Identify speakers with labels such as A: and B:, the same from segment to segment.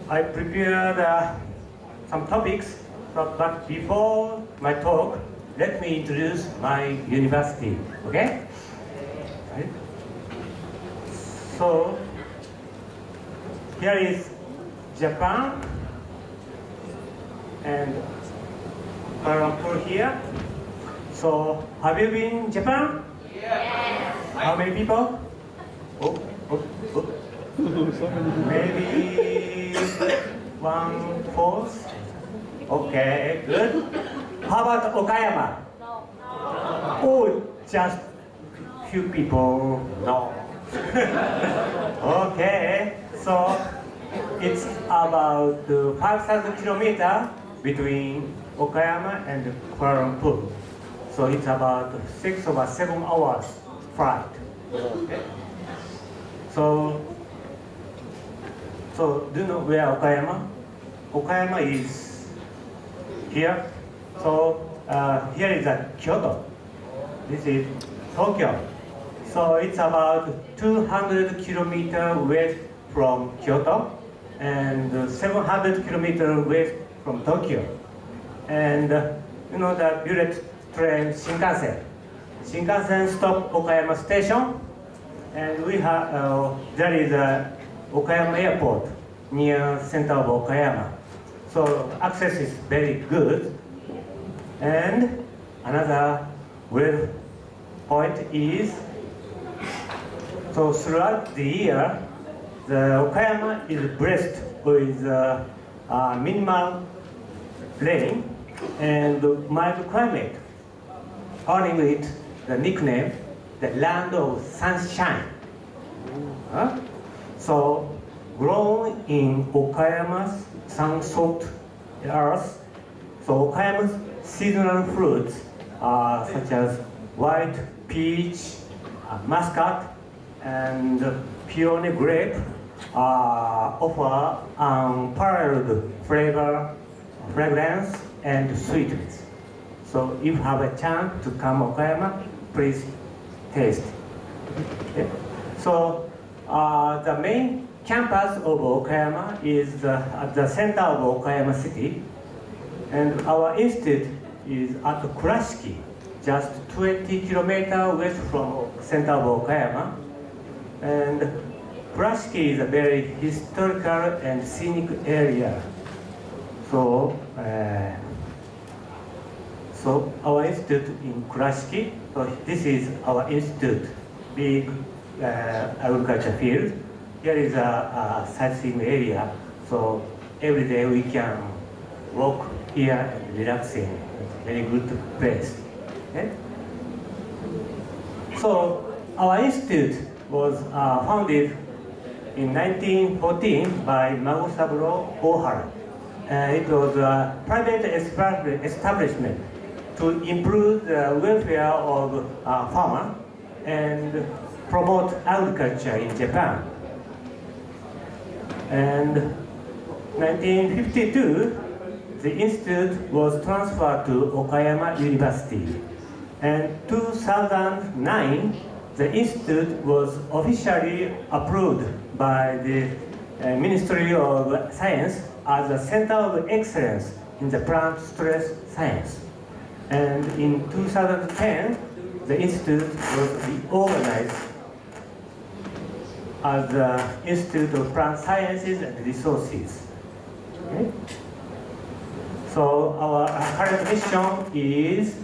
A: I prepared some topics, but before my talk, let me introduce my university, okay? Right. So, here is Japan, and Kuala Lumpur here. So, have you been in Japan?
B: Yes.
A: How many people? Oh. Maybe 1/4. Okay, good. How about Okayama?
B: No.
A: Oh, just few people. No. Okay, so it's about 5,000 kilometers between Okayama and Kuala Lumpur. So it's about 6 or 7 hours flight. Okay. So do you know where Okayama? Okayama is here. So here is Kyoto. This is Tokyo. So it's about 200 kilometers west from Kyoto and 700 kilometers west from Tokyo. And you know the bullet train Shinkansen. Shinkansen stop Okayama station, and we have there is a Okayama airport near center of Okayama. So access is very good. And another weird point is, so throughout the year, the Okayama is blessed with minimal rain and mild climate, earning it the nickname, the land of sunshine. So, grown in Okayama's sun-soaked earth, so Okayama's seasonal fruits such as white peach, muscat, and peony grape offer unparalleled flavor, fragrance, and sweetness. So if you have a chance to come Okayama, please taste. Okay. So the main campus of Okayama is at the center of Okayama city, and our institute is at Kurashiki, just 20 kilometers west from center of Okayama. And Kurashiki is a very historical and scenic area. So our institute in Kurashiki, so this is our institute, big agriculture field. Here is a sightseeing area, so every day we can walk here and relaxing. It's a very good place. Okay? So our institute was founded in 1914 by Magosaburo Ohara. It was a private establishment to improve the welfare of farmers and promote agriculture in Japan. And 1952, the institute was transferred to Okayama University. And 2009, the institute was officially approved by the Ministry of Science as a center of excellence in the plant stress science. And in 2010, the institute was reorganized as the Institute of Plant Sciences and Resources. Okay? So our current mission is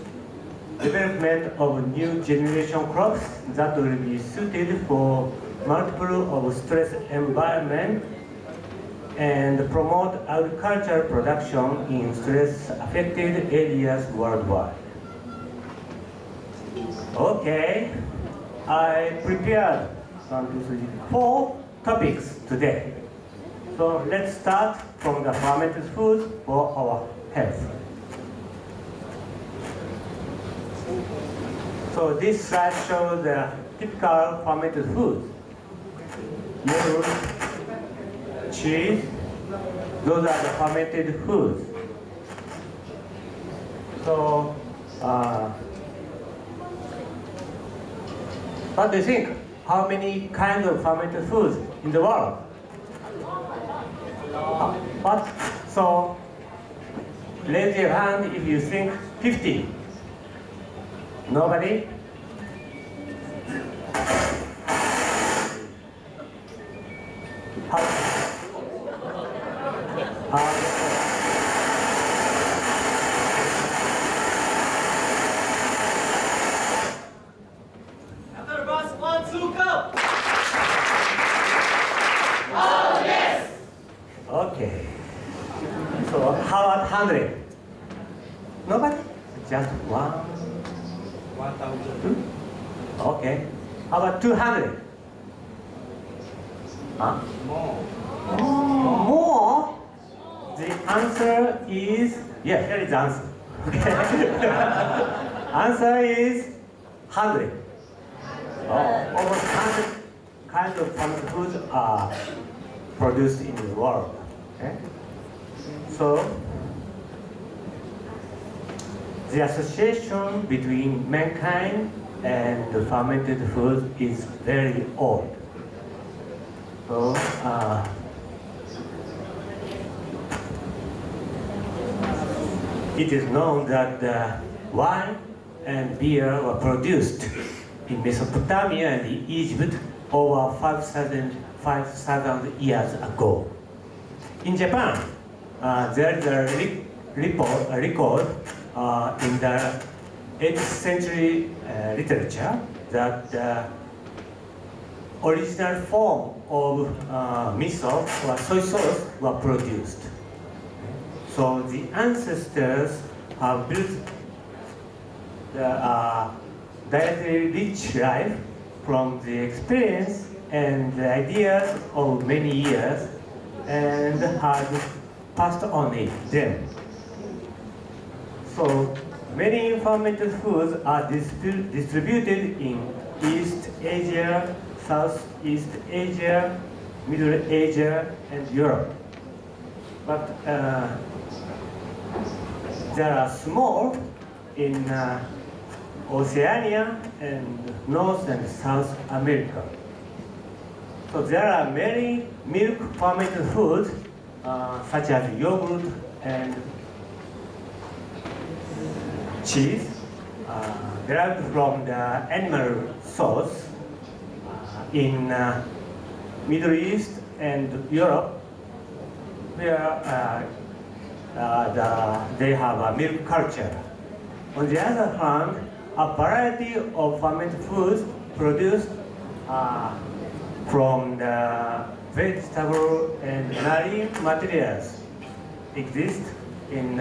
A: development of new generation crops that will be suited for multiple of stress environment and promote agricultural production in stress-affected areas worldwide. Okay, I prepared 4 topics today. So let's start from the fermented foods for our health. So this slide shows the typical fermented foods. Milk, cheese, those are the fermented foods. So, what do you think? How many kinds of fermented foods in the world? But so raise your hand if you think 50. Nobody?
B: After the bus, 1, 2, go!
A: Okay. So how about 100? Nobody? Just one?
B: 1,000.
A: Two? Okay. How about 200? Huh?
B: More.
A: More? The answer is, yeah, here is the answer. Okay. Answer is 100. Almost 100 kinds of fermented foods are produced in the world. Okay? So, the association between mankind and the fermented food is very old. So, it is known that wine and beer were produced in Mesopotamia and Egypt over 5,000 years ago. In Japan, there is a record in the 8th century literature that the original form of miso or soy sauce were produced. So the ancestors have built the dietary rich life from the experience and the ideas of many years and have passed on them. So many fermented foods are distributed in East Asia, Southeast Asia, Middle Asia, and Europe. But there are small in Oceania and North and South America. So there are many milk fermented foods such as yogurt and cheese derived from the animal source in Middle East and Europe, where they have a milk culture. On the other hand, a variety of fermented foods produced from the vegetable and marine materials exist in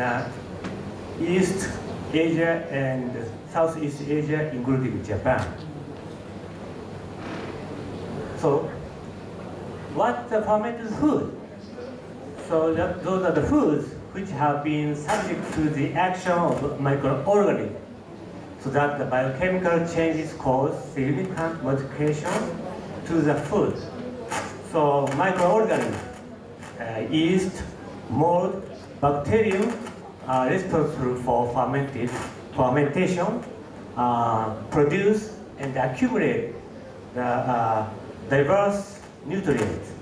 A: East Asia and Southeast Asia, including Japan. So, what's the fermented food? So those are the foods which have been subject to the action of microorganisms, so that the biochemical changes cause significant modification to the food. So microorganisms, yeast, mold, bacterium are responsible for fermentation, produce and accumulate the diverse nutrients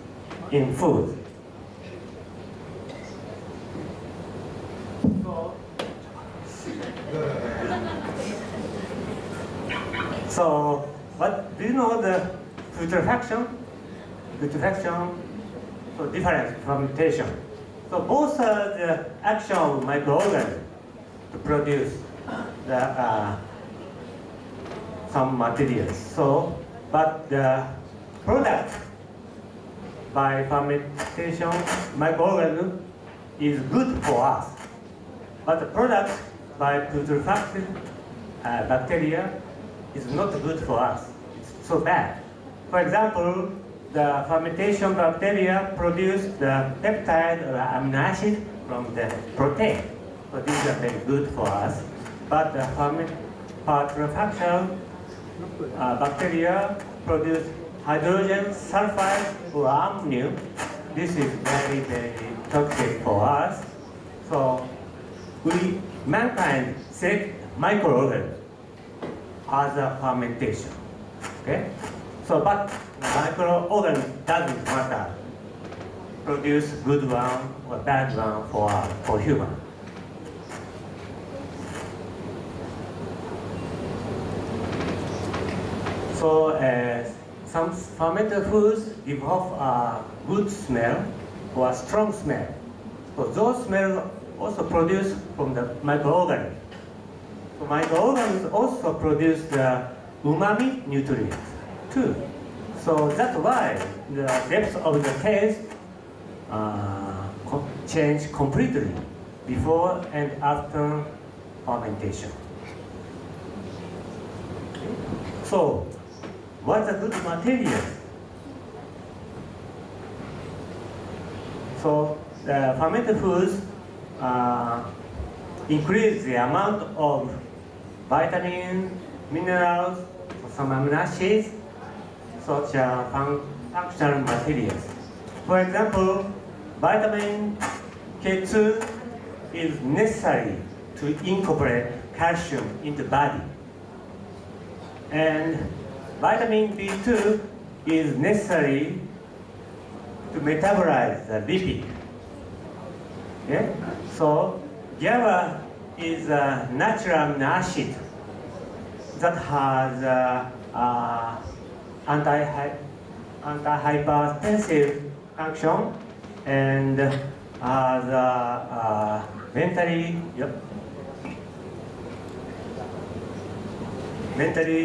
A: in food. So, what do you know the putrefaction? Putrefaction, so different fermentation. So both are the action of microorganisms to produce the some materials. So, but the product by fermentation microorganism is good for us. But the product by putrefaction bacteria is not good for us. It's so bad. For example, the fermentation bacteria produce the peptide or amino acid from the protein. So these are very good for us. But the putrefaction bacteria produce hydrogen sulfide or ammonia. This is very, very toxic for us. So mankind select microorganisms as a fermentation. Okay? So, but microorganism doesn't matter. produce good one or bad one for human. So some fermented foods give off a good smell or a strong smell. So those smells also produced from the microorganisms. So microorganisms also produce the umami nutrients too. So that's why the depth of the taste change completely before and after fermentation. So, what's a good material? So, the fermented foods increase the amount of vitamins, minerals, some amino acids, such as functional materials. For example, vitamin K2 is necessary to incorporate calcium into the body. And vitamin B2 is necessary to metabolize the lipid. Okay? So GABA is a natural amino acid that has anti-hypertensive function and has mentally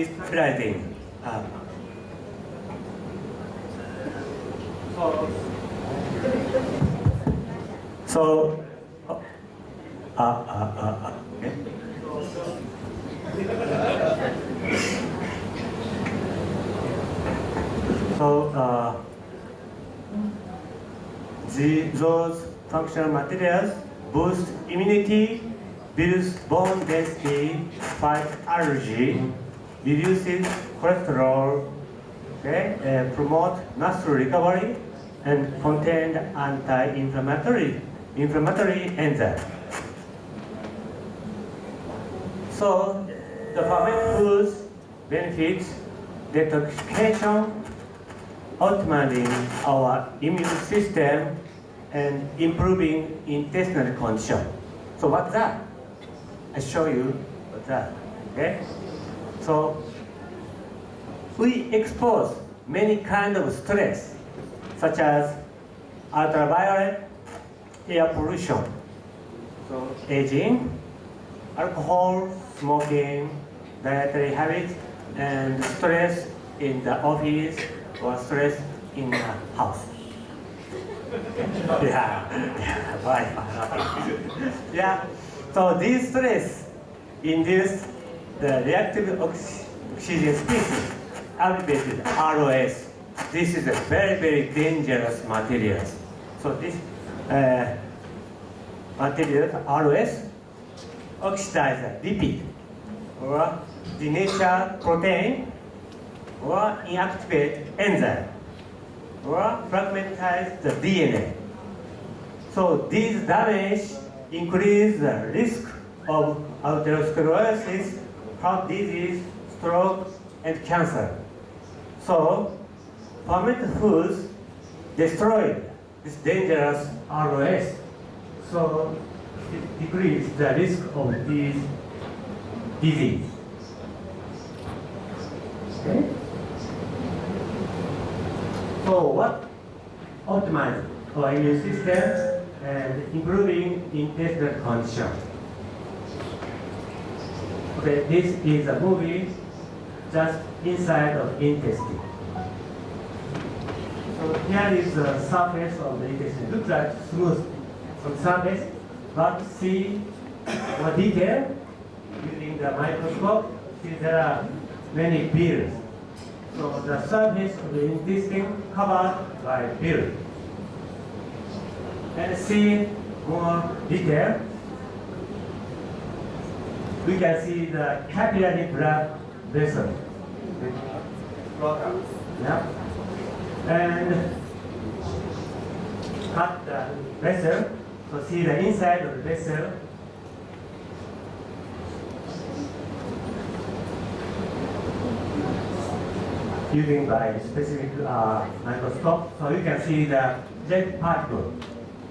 A: stabilizing. Okay. Those functional materials boost immunity, builds bone density, fights allergy, reduces cholesterol, okay, promote muscle recovery, and contain anti-inflammatory enzymes. So the fermented foods benefits detoxification, optimizing our immune system, and improving intestinal condition. So what's that? I show you what's that. Okay? So we expose many kinds of stress, such as ultraviolet, air pollution, so aging, alcohol, smoking, dietary habits, and stress in the office or stress in the house. Yeah. So these stress induce the reactive oxygen species, abbreviated ROS. This is a very, very dangerous material. So this material, ROS, oxidize the lipid or denature protein or inactivate enzyme or fragmentize the DNA. So these damage increase the risk of atherosclerosis, heart disease, stroke, and cancer. So fermented foods destroy this dangerous ROS. So it decreases the risk of these disease. Okay? So what optimize our immune system and improving intestinal condition? Okay, this is a movie just inside of intestine. So here is the surface of the intestine. Looks like smooth on the surface, but see more detail using the microscope. See there are many bills. So the surface of the intestine covered by bill. And see more detail. We can see the capillary blood vessel. Yeah. And cut the vessel. So see the inside of the vessel. Using by specific microscope, so you can see the jet particle.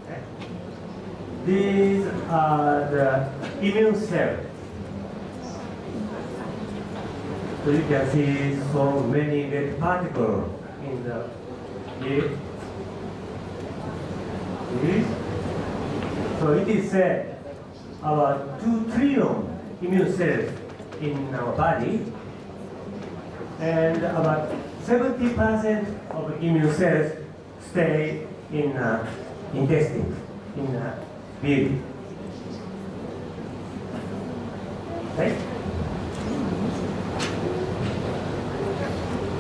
A: Okay? These are the immune cells. So you can see so many jet particles in the here. So it is said about 2 trillion immune cells in our body, and about 70% of immune cells stay in intestine, in bile. Okay?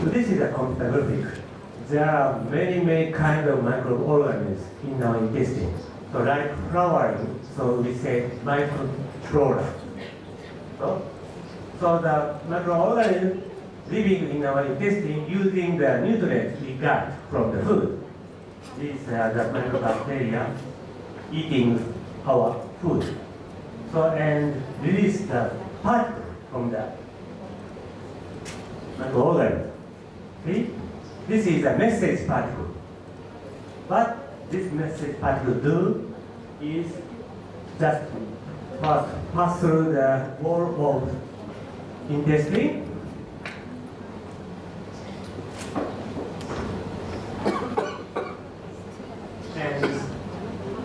A: So this is a computer graphic. There are many kinds of microorganisms in our intestine. So like flowering, so we say microflora. So the microorganisms living in our intestine using the nutrients we got from the food. These are the microbacteria eating our food. So and release the particle from the microorganism. See? This is a message particle. What this message particle do is just pass through the wall of intestine. And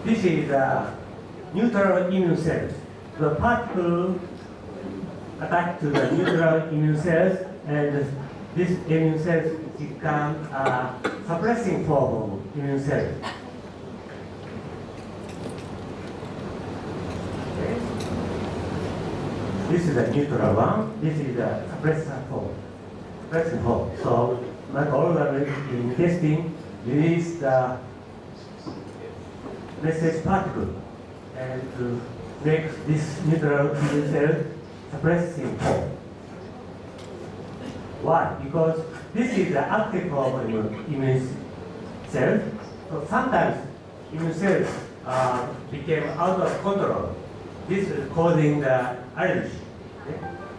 A: this is a neutral immune cells. The particle attack to the neutral immune cells, and this immune cells become a suppressing form of immune cells. Okay. This is a neutral one. This is a suppressor form. Suppressing form. So microorganisms in intestine release the message particle and to make this neutral immune cell suppressing form. Why? Because this is the active form of immune cells. So sometimes immune cells became out of control. This is causing the allergy. Okay?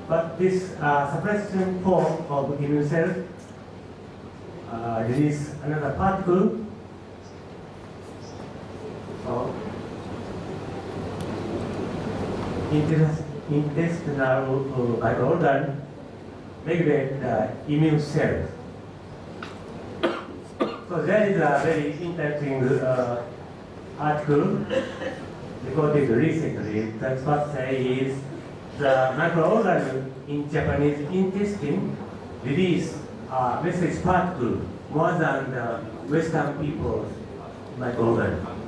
A: But this suppression form of immune cells release another particle. So intestinal microorganism regulate the immune cells. So there is a very interesting article recorded recently. That's what say is the microorganism in Japanese intestine release message particle more than the Western people's microorganism.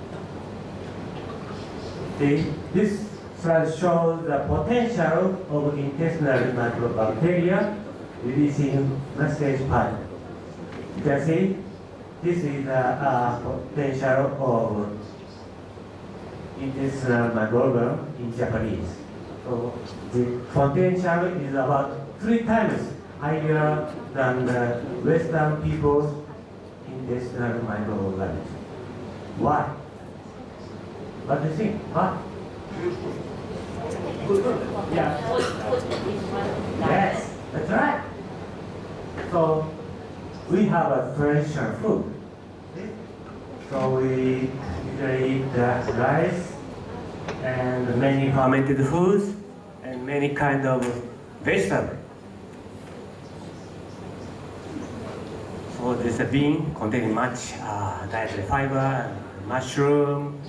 A: This slide shows the potential of intestinal microbacteria releasing message particle. You can see this is the potential of intestinal microorganism in Japanese. So the potential is about 3 times higher than the Western people's intestinal microorganisms. Why? What do you think? Why? Yeah. Yes, that's right. So we have a traditional food. So we usually eat rice and many fermented foods and many kind of vegetables. So there's a bean containing much dietary fiber, and mushroom,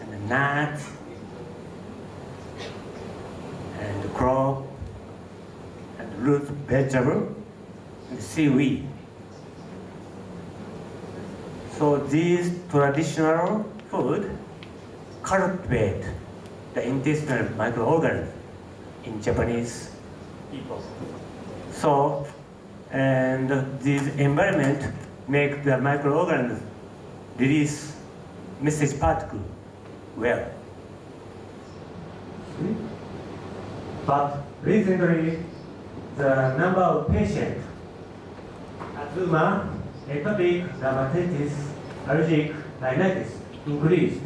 A: and a nut, and the crop, and root vegetable, and seaweed. So these traditional food cultivate the intestinal microorganisms in Japanese people. So, and this environment make the microorganisms release message particle well. But recently, the number of patients, asthma, atopic dermatitis, allergic rhinitis increased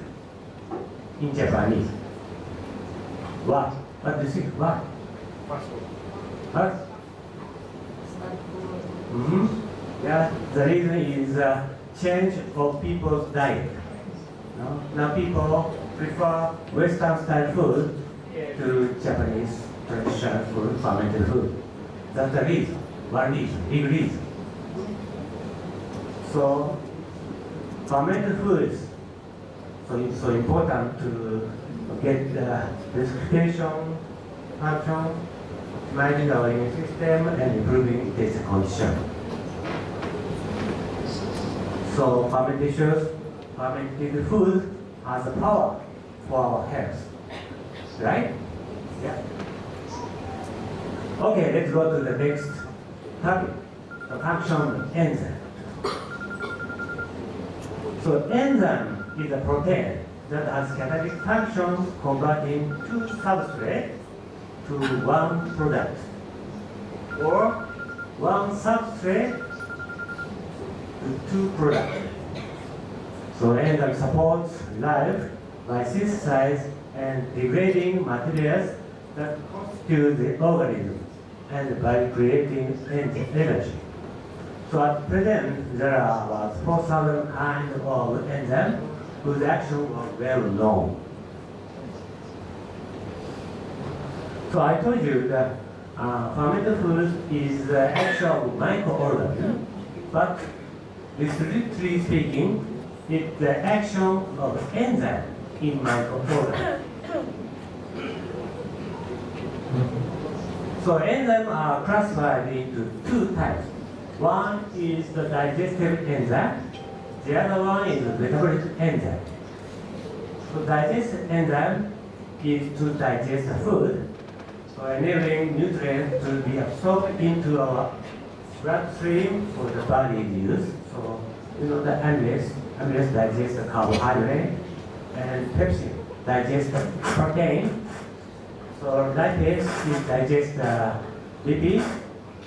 A: in Japanese. Why? What do you think? Why? What? Yeah, the reason is change of people's diet. No? Now people prefer Western style food to Japanese traditional food, fermented food. That's the reason, one reason, big reason. So fermented food is so important to get the detoxification function, optimizing our immune system, and improving its condition. So fermented food has a power for our health, right? Yeah. Okay, let's go to the next topic, the function of enzyme. So enzyme is a protein that has catalytic functions converting two substrates to one product, or one substrate to two products. So enzyme supports life by synthesizing and degrading materials that constitute the organism and by creating energy. So at present, there are about 4,000 kinds of enzymes whose actions are well known. So I told you that fermented food is the actual microorganism, but strictly speaking, it's the action of enzyme in microorganisms. So enzymes are classified into two types. One is the digestive enzyme, the other one is the metabolic enzyme. So digestive enzyme is to digest the food, so enabling nutrients to be absorbed into our bloodstream for the body's use. So the amylase digests the carbohydrate, and pepsin digests the protein. So lipase digests the lipid,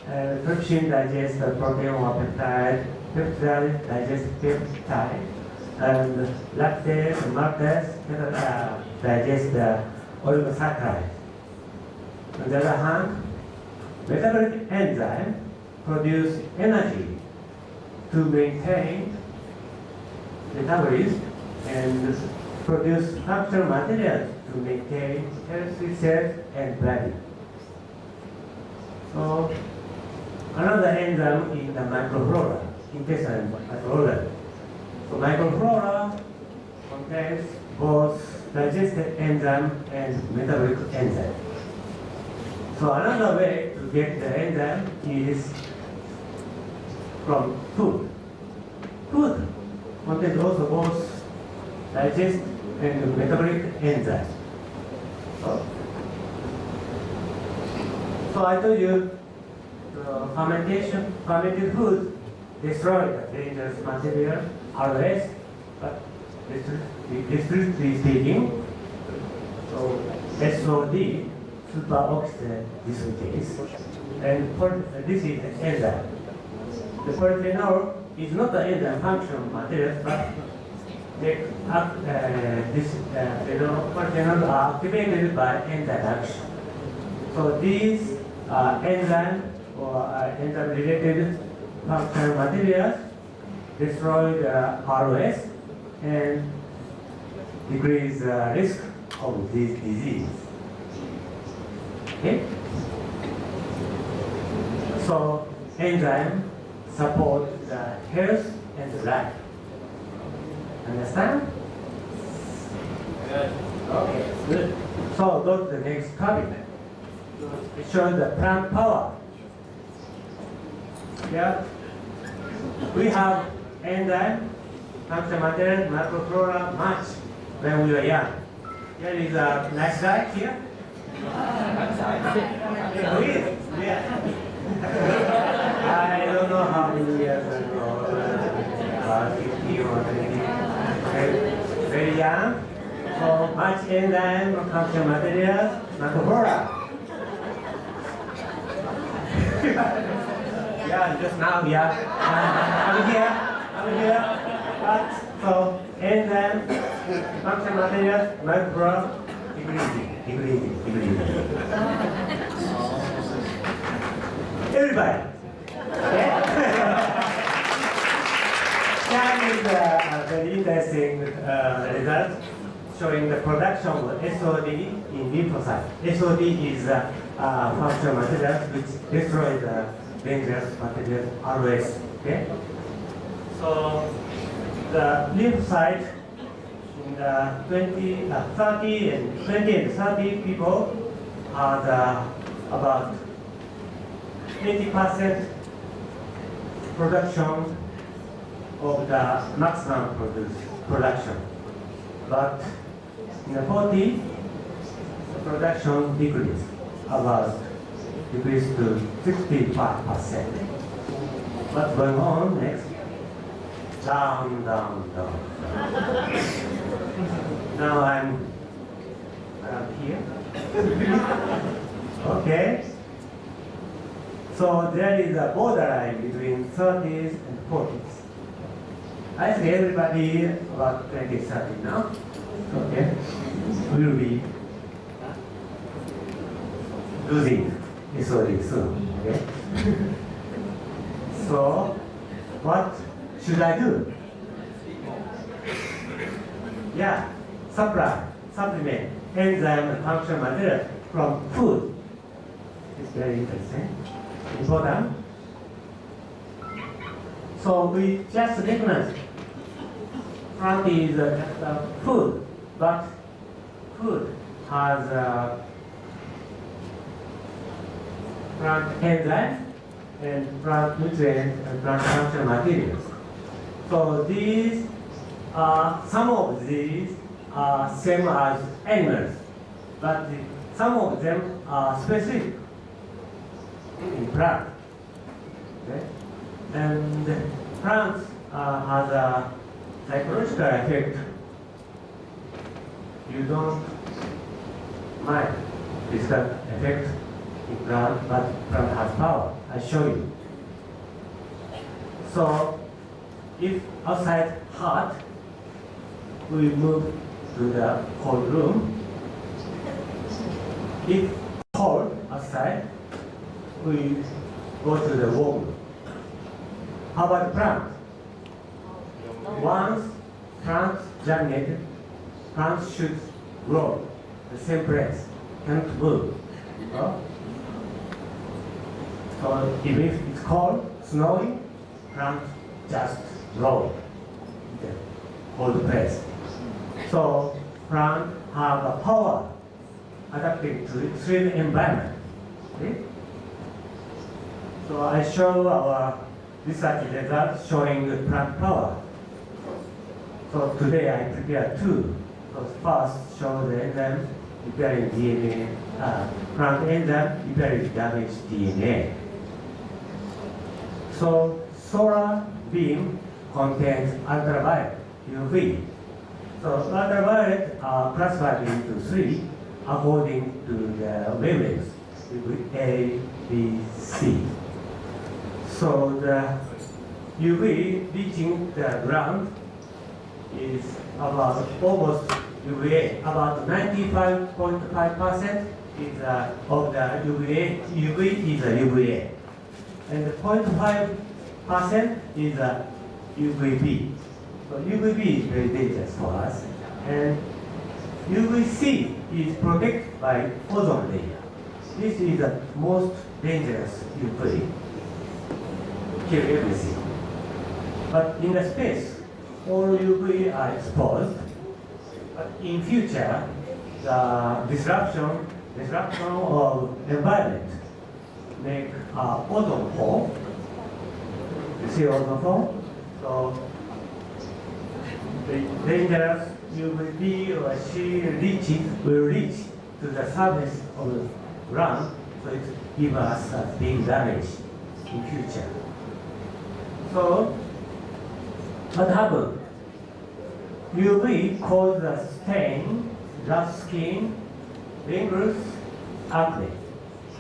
A: trypsin digests the protein or peptide, peptide digests peptide, and lactase and maltase digest the oligosaccharide. On the other hand, metabolic enzyme produce energy to maintain metabolism and produce structural materials to maintain healthy cells and body. So another enzyme is the microflora, intestinal microorganism. So microflora contains both digestive enzyme and metabolic enzyme. So another way to get the enzyme is from food. Food contains also both digestive and metabolic enzymes. So I told you fermented food destroy the dangerous material, ROS, but strictly speaking, so SOD, superoxide dismutase, and this is the enzyme. The polyphenol is not the enzyme function material, but this polyphenols are activated by enzyme action. So these enzyme or enzyme-related functional materials destroy the ROS and decrease the risk of this disease. Okay? So enzyme support the health and life. Understand? Okay, good. So go to the next topic. It shows the plant power. Yeah. We have enzyme, functional material, microflora much when we were young. Here is a nice guy here. Who is? Yeah. I don't know how many years ago, 50 or 20. Very young. So much enzyme, functional materials, microflora. Yeah, just now, yeah. I'm here. But, so, enzyme, functional materials, microflora, degrading. Everybody. Okay? is a very interesting result showing the production of SOD in lymphocyte. SOD is a functional material which destroys the dangerous material ROS. Okay? So the lymphocyte in the 20 and 30 people had about 80% production of the maximum production. But in the 40, the production decreased to 65%. What's going on next? Down. Now I'm here. Okay. So there is a borderline between 30s and 40s. I think everybody about 20, 30 now. Okay. Will be losing SOD soon. Okay. So what should I do? Yeah, supplement enzyme and functional material from food. It's very interesting, important. So we just recognize plant is food, but food has plant enzyme and plant nutrients and plant functional materials. So these some of these are same as animals, but some of them are specific in plant. Okay? And plants has a psychological effect. You don't mind physical effect in plant, but plant has power. I show you. So if outside hot, we move to the cold room. If cold outside, we go to the warm room. How about plant? Once plants germinated, plants should grow the same place, can't move. So if it's cold, snowing, plants just grow in the cold place. So plants have a power adapting to extreme environment. Okay? So I show our research results showing the plant power. So today I prepare two. So first show the enzyme repairing DNA, plant enzyme repairing damaged DNA. So solar beam contains ultraviolet, UV. So ultraviolet are classified into three according to the wavelengths, A, B, C. So the UV reaching the ground is about almost UVA, about 95.5% is of the UV is a UVA, and 0.5% is a UVB. So UVB is very dangerous for us, and UVC is protected by ozone layer. This is the most dangerous UV. Kill everything. But in the space, all UV are exposed. But in future, the disruption of environment make ozone hole. You see ozone hole? So the dangerous UVB or C will reach to the surface of the ground, so it gives us a big damage in future. So what happened? UV causes a stain, rough skin, wrinkles, acne.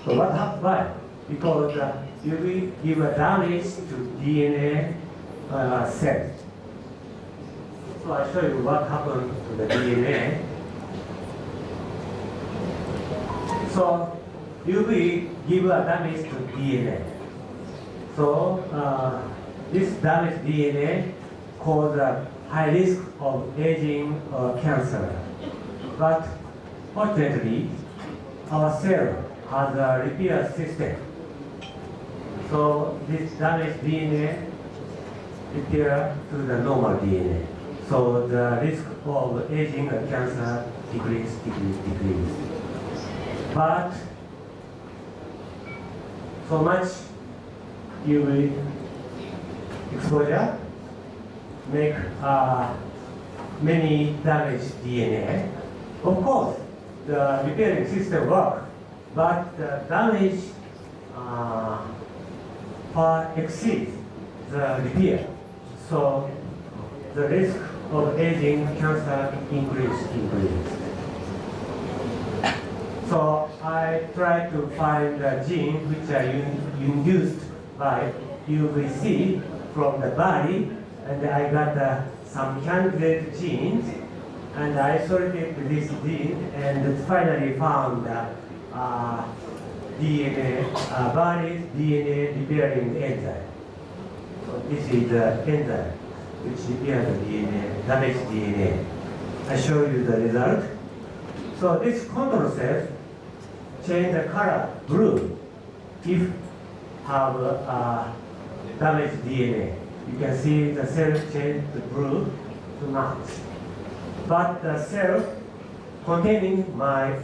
A: So what happened? Why? Because UV give a damage to DNA cells. So I show you what happened to the DNA. So UV give a damage to DNA. So this damaged DNA cause a high risk of aging or cancer. But fortunately, our cell has a repair system. So this damaged DNA repair to the normal DNA. So the risk of aging and cancer decrease. But so much UV exposure make many damaged DNA. Of course, the repairing system works, but the damage far exceeds the repair. So the risk of aging cancer increases. So I tried to find a gene which are induced by UVC from the body, and I got some candidate genes, and I isolated this gene and finally found DNA, body's DNA repairing enzyme. So this is the enzyme which repairs the DNA, damaged DNA. I show you the result. So this control cells change the color blue if have damaged DNA. You can see the cell change the blue to match. But the cell containing my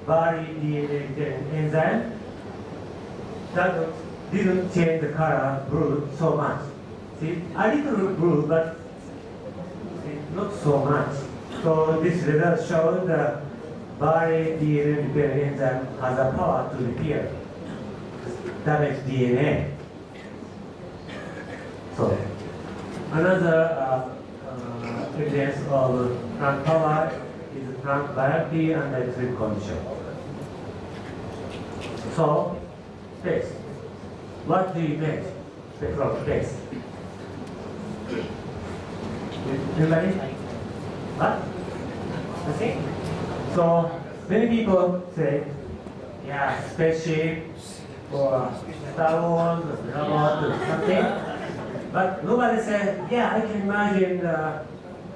A: body DNA repairing enzyme didn't change the color blue so much. See, a little blue, but see, not so much. So this result shows the body DNA repairing enzyme has a power to repair damaged DNA. So another evidence of plant power is plant variety under extreme condition. So space. What do you make from space? Anybody? What? Nothing? So many people say, yeah, spaceship or Star Wars or robot or something. But nobody said, yeah, I can imagine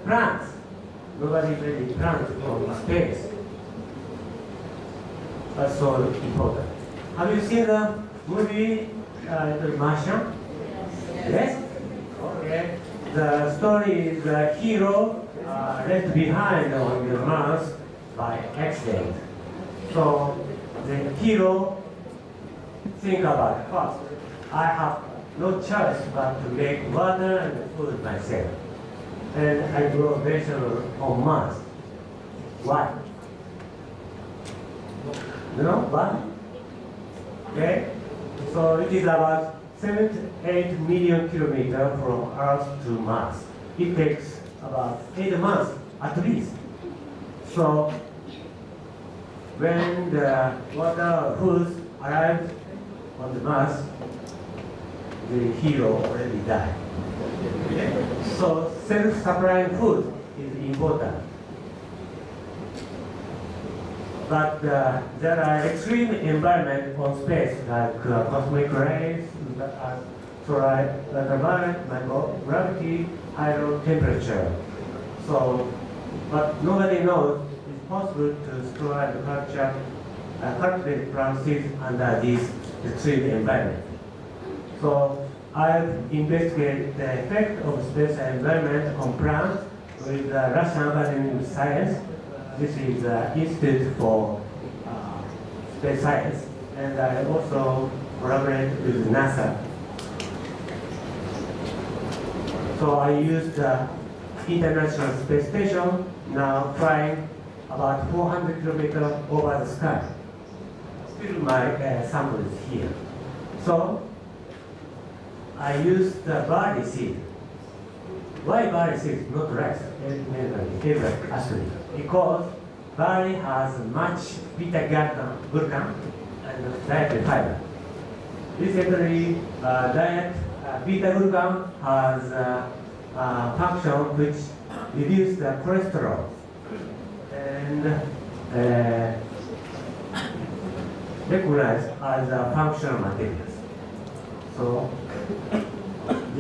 A: plants. Nobody really plants from space. That's so important. Have you seen the movie The Martian? Yes? Okay. The story is the hero left behind on the Mars by accident. So the hero think about first, I have no choice but to make water and food myself. And I grow vegetables on Mars. Why? You know why? Okay? So it is about 78 million kilometers from Earth to Mars. It takes about 8 months at least. So when the water food arrived on the Mars, the hero already died. So self-supplying food is important. But there are extreme environment on space, like cosmic rays, solar ultraviolet, microgravity, high temperature. So, but nobody knows it's possible to store and cultivate plant seeds under this extreme environment. So I've investigated the effect of space environment on plants with Russian Academy of Science. This is the Institute for Space Science, and I also collaborate with NASA. So I use the International Space Station, now flying about 400 kilometers over the sky. Still my sample is here. So I use the barley seed. Why barley seed, not rice? Actually, because barley has much beta-glucan and dietary fiber. Recently, beta-glucan has a function which reduces the cholesterol and recognized as a functional materials. So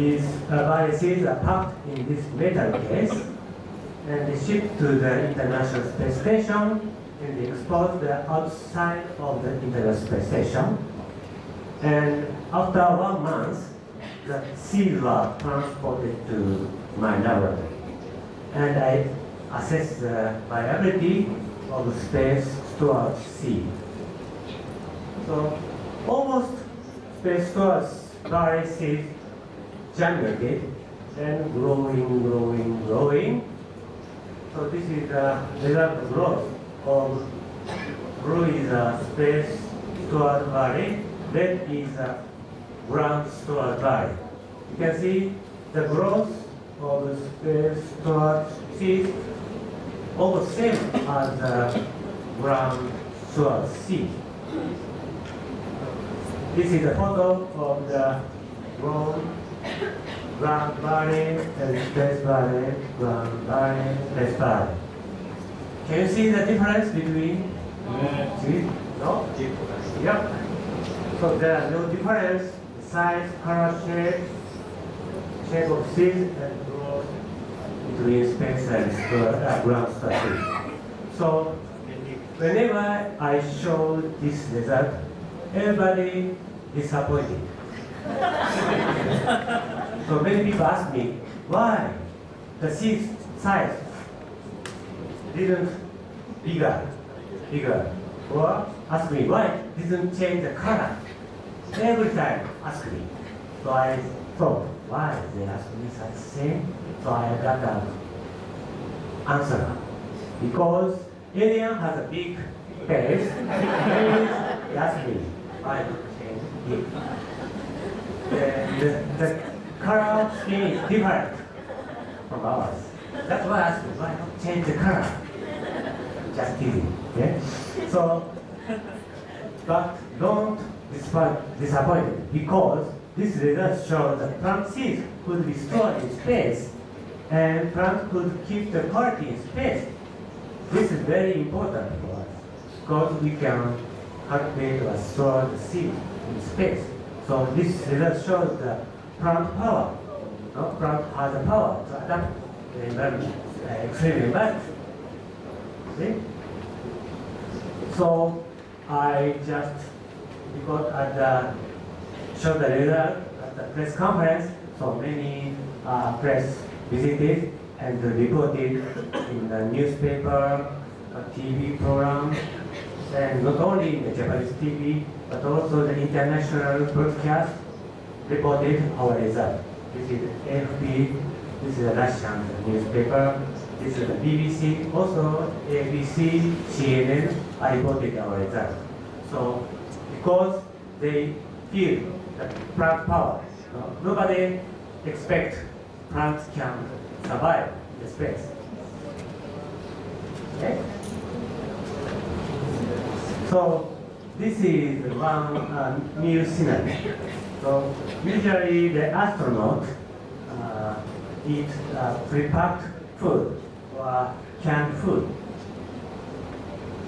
A: these viruses are packed in this metal case and they shipped to the International Space Station and they exposed the outside of the International Space Station. And after 1 month, the seeds were transported to my laboratory. And I assessed the viability of space stored seed. So almost space stored viruses germinated and growing. So this is the result of growth of blue is a space stored valley, red is a ground stored valley. You can see the growth of the space stored seed almost same as the ground stored seed. This is a photo of the ground valley and space valley, ground valley, space valley. Can you see the difference between seeds? No? Yep. So there are no difference in size, color, shape of seeds and growth between space and ground stored seeds. So whenever I show this result, everybody disappointed. So many people ask me why the seed size didn't bigger, or ask me why it didn't change the color. Every time ask me. So I thought, why they ask me such thing? So I got an answer. Because alien has a big face, they ask me why not change it. The color scheme is different from ours. That's why I asked me, why not change the color? Just kidding. Okay? So, but don't disappoint me, because this result shows that plant seeds could be stored in space and plants could keep the quality in space. This is very important for us because we can cultivate or store the seed in space. So this result shows the plant power. No? Plant has the power to adapt the environment, extreme environment. See? So I just, because at the showed the result at the press conference, so many press visited and reported in the newspaper, TV program, and not only in the Japanese TV, but also the international broadcast reported our result. This is AFP, this is a Russian newspaper, this is the BBC, also ABC, CNN reported our result. So because they feel that plant power, nobody expects plants can survive in space. Okay? So this is one new scenario. So usually the astronaut eat prepacked food or canned food.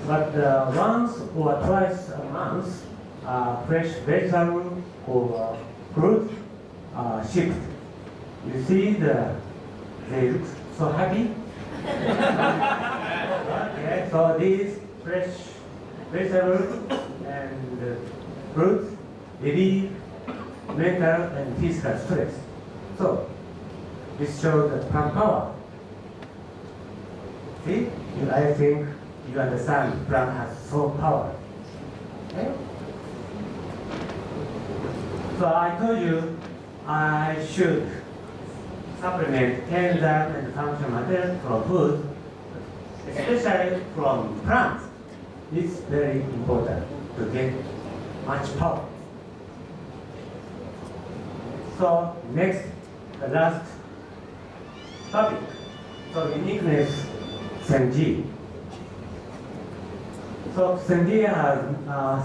A: But once or twice a month, fresh vegetable or fruit shipped. You see they look so happy. Okay, so these fresh vegetables and fruits relieve mental and physical stress. So this shows the plant power. See, I think you understand plant has so power. Okay? So I told you I should supplement enzyme and functional materials from food, especially from plants. It's very important to get much power. So next, the last topic. So uniqueness, Senji. So Senji has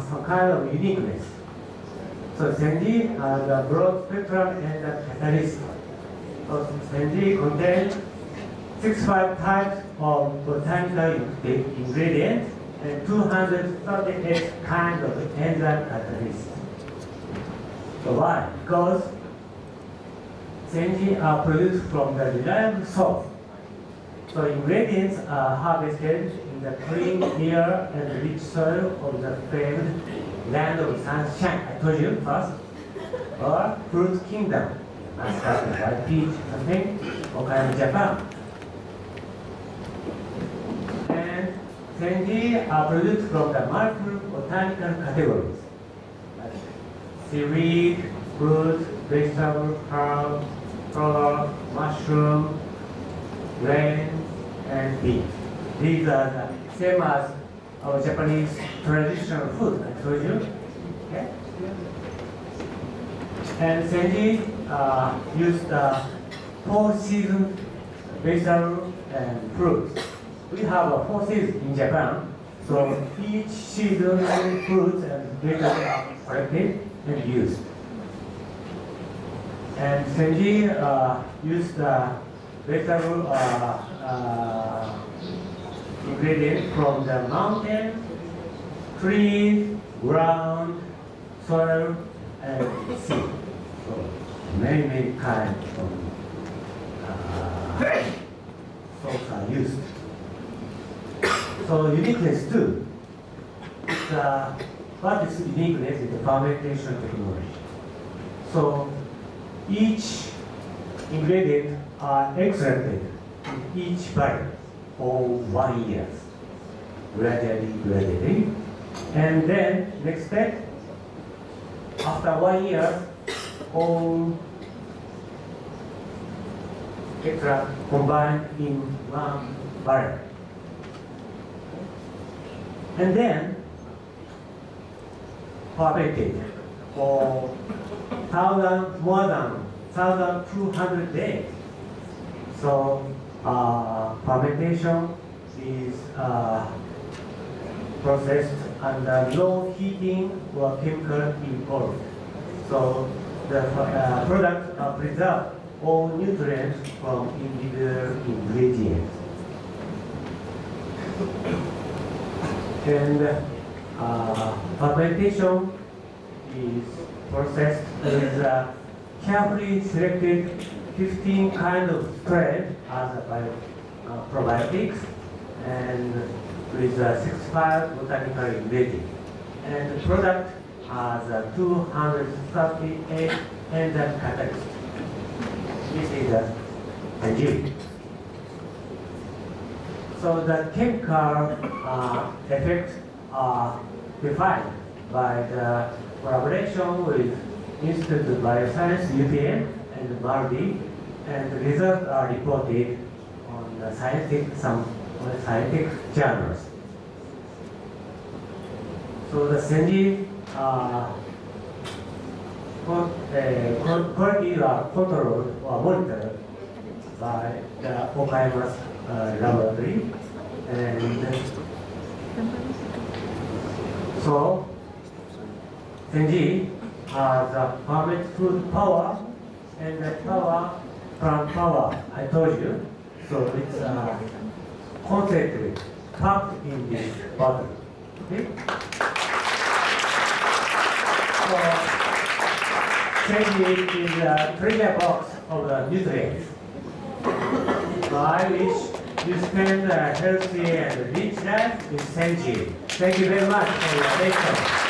A: some kind of uniqueness. So Senji has a broad spectrum and a catalyst. So Senji contains 65 types of botanical ingredients and 238 kinds of enzyme catalysts. So why? Because Senji are produced from the reliable source. So ingredients are harvested in the clean air and rich soil of the famed land of sunshine. I told you first, or fruit kingdom, as started by peach, something, Okayama, Japan. And Senji are produced from the multiple botanical categories, like seaweed, fruit, vegetable, herb, flower, mushroom, grain, and beef. These are the same as our Japanese traditional food, I told you. Okay? And Senji use the 4-season vegetable and fruits. We have 4 seasons in Japan, so each season fruits and vegetables are collected and used. And Senji use the vegetable ingredient from the mountain, trees, ground, soil, and sea. So many kinds of sources are used. So uniqueness too. What is uniqueness is the fermentation technology. So each ingredient are extracted in each barrel for 1 year, gradually. And then next step, after 1 year, all extract combined in one barrel. And then fermented for more than 1,200 days. So fermentation is processed under low heating or chemical involved. So the products are preserved all nutrients from individual ingredients. And fermentation is processed with carefully selected 15 kinds of strains as probiotics and with 65 botanical ingredients. And the product has 238 enzyme catalysts. This is the enzyme. So the chemical effects are defined by the collaboration with Institute of Bioscience, UPM, and MALDI, and the results are reported on the scientific journals. So the Senji quality are controlled or monitored by the Okayama's laboratory, and so Senji has a fermented food power and the plant power I told you. So it's concentrated, packed in this bottle. Okay? So Senji is a treasure box of the nutrients. So I wish you spend a healthy and rich life with Senji. Thank you very much for your attention.